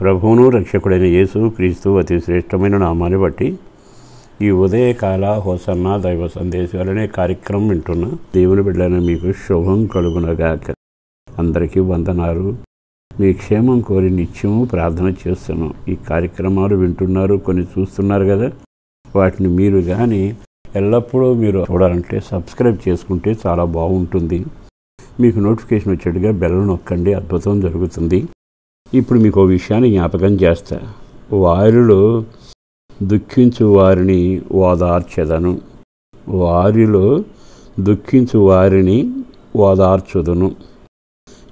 ప్రభువును రక్షకుడైన యేసు క్రీస్తు అతి శ్రేష్టమైన నామాన్ని బట్టి ఈ ఉదయకాల హోసన్న దైవ సందేశాలనే కార్యక్రమం వింటున్న దేవుని బిడ్డలైన మీకు శుభం కలుగునగాక. అందరికీ వందనాలు. మీ క్షేమం కోరి నిత్యము ప్రార్థన చేస్తున్నాం. ఈ కార్యక్రమాలు వింటున్నారు, కొన్ని చూస్తున్నారు కదా, వాటిని మీరు కానీ ఎల్లప్పుడూ మీరు చూడాలంటే సబ్స్క్రైబ్ చేసుకుంటే చాలా బాగుంటుంది. మీకు నోటిఫికేషన్ వచ్చేట్టుగా బెల్ నొక్కండి, అద్భుతం జరుగుతుంది. ఇప్పుడు మీకు ఓ విషయాన్ని జ్ఞాపకం చేస్తా. వారిలో దుఃఖించు వారిని ఓదార్చెదను, వారిలో దుఃఖించు వారిని ఓదార్చుదును.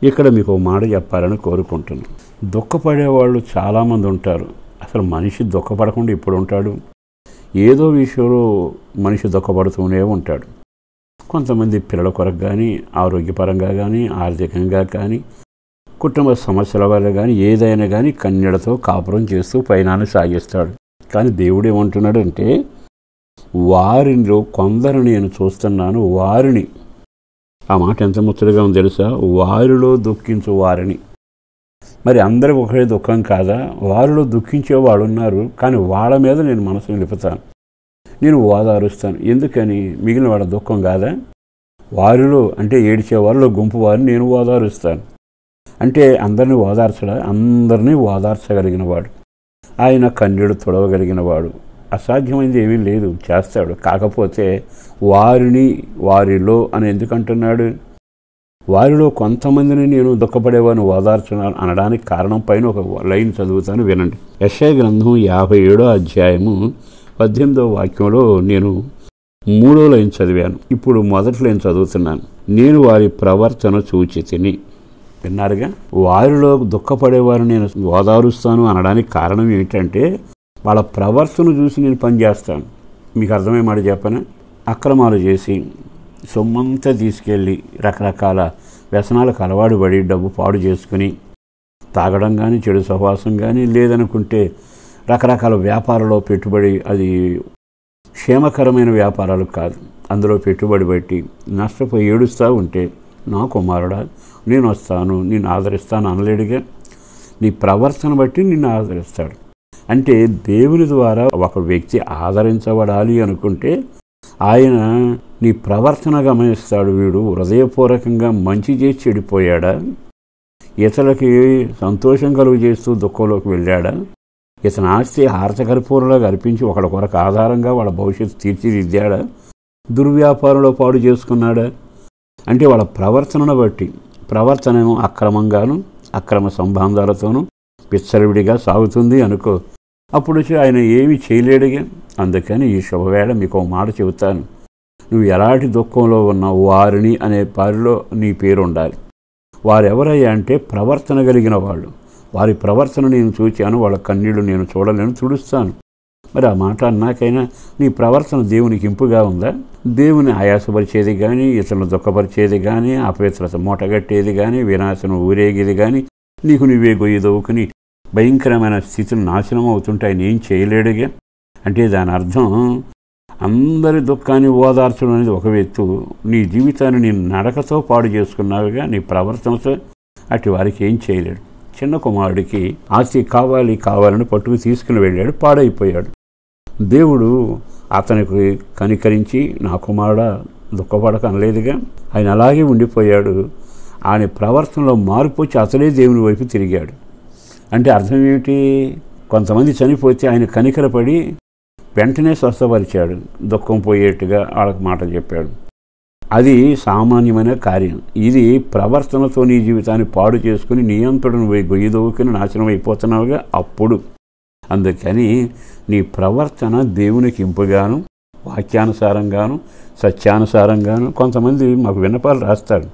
ఇక్కడ మీకు మాట చెప్పాలని కోరుకుంటున్నాను. దుఃఖపడేవాళ్ళు చాలామంది ఉంటారు. అసలు మనిషి దుఃఖపడకుండా ఇప్పుడు ఉంటాడు? ఏదో విషయంలో మనిషి దుఃఖపడుతూనే ఉంటాడు. కొంతమంది పిల్లల కొరకు కానీ, ఆరోగ్యపరంగా కానీ, ఆర్థికంగా కానీ, కుటుంబ సమస్యల వల్ల కానీ, ఏదైనా కానీ కన్నెడతో కాపురం చేస్తూ పయనాన్ని సాగిస్తాడు. కానీ దేవుడు ఏమంటున్నాడంటే, వారిలో కొందరు నేను చూస్తున్నాను, వారిని, ఆ మాట ఎంత ముచ్చటగా ఉంది తెలుసా, వారిలో దుఃఖించు వారిని. మరి అందరూ ఒకరే దుఃఖం కాదా? వారిలో దుఃఖించేవాడు ఉన్నారు, కానీ వాళ్ళ మీద నేను మనసును నిలుపుతాను, నేను ఓదారుస్తాను. ఎందుకని? మిగిలిన వాళ్ళ దుఃఖం కాదా? వారిలో అంటే ఏడ్చేవారిలో గుంపు వారిని నేను ఓదారుస్తాను. అంటే అందరినీ ఓదార్చడా? అందరినీ ఓదార్చగలిగిన వాడు ఆయన, కన్నీడు తొడవగలిగిన వాడు. అసాధ్యమైనది ఏమీ లేదు, చేస్తాడు. కాకపోతే వారిని, వారిలో అని ఎందుకంటున్నాడు? వారిలో కొంతమందిని నేను దుఃఖపడేవారిని ఓదార్చున్నాను అనడానికి కారణం పైన ఒక లైన్ చదువుతాను, వినండి. యెషయా గ్రంథం 57వ అధ్యాయము 18వ వాక్యంలో నేను 3వ లైన్ చదివాను. ఇప్పుడు మొదటి లైన్ చదువుతున్నాను. నేను వారి ప్రవర్తన చూచితిని. విన్నారుగా? వారిలో దుఃఖపడేవారు నేను ఓదారుస్తాను అనడానికి కారణం ఏంటంటే, వాళ్ళ ప్రవర్తన చూసి నేను పనిచేస్తాను. మీకు అర్థమయ్యే మాట చెప్పనా? అక్రమాలు చేసి సొమ్మంతా తీసుకెళ్ళి రకరకాల వ్యసనాలకు అలవాటు పడి డబ్బు పాడు చేసుకుని తాగడం కానీ, చెడు సహవాసం కానీ, లేదనుకుంటే రకరకాల వ్యాపారాల్లో పెట్టుబడి, అది క్షేమకరమైన వ్యాపారాలు కాదు, అందులో పెట్టుబడి పెట్టి నష్టపోయి ఏడుస్తూ ఉంటే, నా కుమారుడా నేను వస్తాను, నిన్ను ఆదరిస్తాను అనలేడుగా. నీ ప్రవర్తన బట్టి నిన్ను ఆదరిస్తాడు. అంటే దేవుని ద్వారా ఒక వ్యక్తి ఆదరించబడాలి అనుకుంటే ఆయన నీ ప్రవర్తన గమనిస్తాడు. వీడు హృదయపూర్వకంగా మంచి చేసి చెడిపోయాడా? ఇతరులకి సంతోషం కలుగు చేస్తూ దుఃఖంలోకి వెళ్ళాడా? ఇతని ఆస్తి హారతకర్పూరంలాగా అర్పించి ఒకడి కొరకు ఆధారంగా వాళ్ళ భవిష్యత్తు తీర్చిదిద్దాడా? దుర్వ్యాపారంలో పాడు చేసుకున్నాడా? అంటే వాళ్ళ ప్రవర్తనను బట్టి, ప్రవర్తనను అక్రమంగాను అక్రమ సంబంధాలతోనూ విచ్చలవిడిగా సాగుతుంది అనుకో, అప్పుడు ఆయన ఏమీ చేయలేడుగా. అందుకని ఈ శుభవేళ మీకు ఒక మాట చెబుతాను. నువ్వు ఎలాంటి దుఃఖంలో ఉన్నావు, వారిని అనే పారిలో నీ పేరు ఉండాలి. వారెవరయ్యా అంటే ప్రవర్తన కలిగిన వాళ్ళు. వారి ప్రవర్తన నేను చూచాను, వాళ్ళ కన్నీళ్లు నేను చూడలేను, తుడుస్తాను. మరి ఆ మాట అన్నాకైనా నీ ప్రవర్తన దేవునికి ఇంపుగా ఉందా? దేవుని ఆయాసపరిచేది కానీ, ఇతరులను దుఃఖపరిచేది కానీ, అపవిత్రత మూటగట్టేది కానీ, వినాశనం ఊరేగేది కానీ, నీకు నువ్వే గొయ్యి దవ్వుకుని భయంకరమైన స్థితులు నాశనం అవుతుంటే ఆయన ఏం చేయలేడుగా. అంటే దాని అర్థం అందరి దుఃఖాన్ని ఓదార్చడం అనేది ఒక వ్యక్తి, నీ జీవితాన్ని నీ నడకతో పాడు చేసుకున్నావుగా, నీ ప్రవర్తనతో అటు వారికి ఏం చేయలేడు. చిన్న కుమారుడికి ఆస్తి కావాలని పట్టుకు తీసుకుని వెళ్ళాడు, పాడైపోయాడు. దేవుడు అతనికి కనికరించి, నా కుమారుడా దుఃఖపడక అనలేదుగా. ఆయన అలాగే ఉండిపోయాడు. ఆయన ప్రవర్తనలో మార్పు వచ్చి అతడే దేవుని వైపు తిరిగాడు. అంటే అర్థం ఏమిటి? కొంతమంది చనిపోతే ఆయన కనికరపడి వెంటనే స్వస్థపరిచాడు, దుఃఖం పోయేట్టుగా వాళ్ళకి మాట చెప్పాడు. అది సామాన్యమైన కార్యం. ఇది ప్రవర్తనతో నీ జీవితాన్ని పాడు చేసుకుని నియంత్రణను పోయి గొయ్యి దవ్వుకుని నాశనం అయిపోతున్నావుగా అప్పుడు. అందుకని నీ ప్రవర్తన దేవునికి ఇంపుగాను, వాక్యానుసారంగాను, సత్యానుసారంగాను. కొంతమంది మాకు విన్నపాలు రాస్తాడు,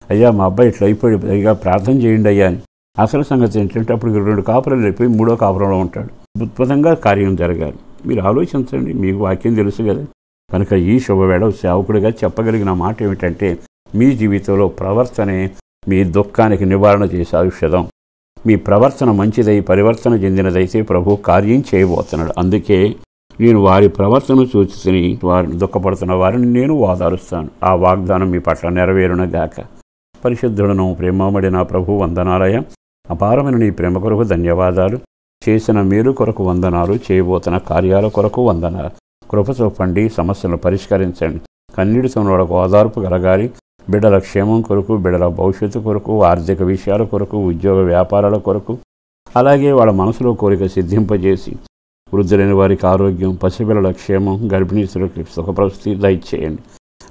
అయ్యా మా అబ్బాయి ఇట్లా అయిపోయి పైగా ప్రార్థన చేయండి అయ్యా అని. అసలు సంగతి ఏంటంటే అప్పుడు 2 కాపురాలు అయిపోయి 3వ కాపురంలో ఉంటాడు. అద్భుతంగా కార్యం జరగాలి. మీరు ఆలోచించండి, మీకు వాక్యం తెలుసు కదా. కనుక ఈ శుభవేళ సేవకుడిగా చెప్పగలిగిన మాట ఏమిటంటే, మీ జీవితంలో ప్రవర్తనే మీ దుఃఖానికి నివారణ చేసే ఔషధం. మీ ప్రవర్తన మంచిదై పరివర్తన చెందినదైతే ప్రభు కార్యం చేయబోతున్నాడు. అందుకే నేను వారి ప్రవర్తన చూసి వారిని దుఃఖపడుతున్న వారిని నేను ఓదారుస్తాను. ఆ వాగ్దానం మీ పట్ల నెరవేరునగాక. పరిశుద్ధుడను ప్రేమమడి నా ప్రభు వందనాలయ. అపారమైన నీ ప్రేమ కొరకు ధన్యవాదాలు. చేసిన మేలు కొరకు వందనాలు. చేయబోతున్న కార్యాల కొరకు వందనాలు. కృప చూపండి. సమస్యలను పరిష్కరించండి. కన్నీటితో వాళ్ళకు ఓదార్పు కలగాలి. బిడ్డల క్షేమం కొరకు, బిడ్డల భవిష్యత్తు కొరకు, ఆర్థిక విషయాల కొరకు, ఉద్యోగ వ్యాపారాల కొరకు, అలాగే వాళ్ళ మనసులో కోరిక సిద్ధింపజేసి వృద్ధులైన వారికి ఆరోగ్యం, పసిపిల్లల క్షేమం, గర్భిణీసులకు సుఖప్రసూతి దయచేయండి.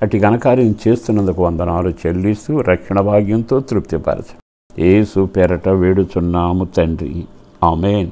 అట్టి ఘనకార్యం చేస్తున్నందుకు వందనాలు చెల్లిస్తూ రక్షణ భాగ్యంతో తృప్తిపరచు. యేసు పేరట వేడుచున్నాము తండ్రి. ఆమేన్.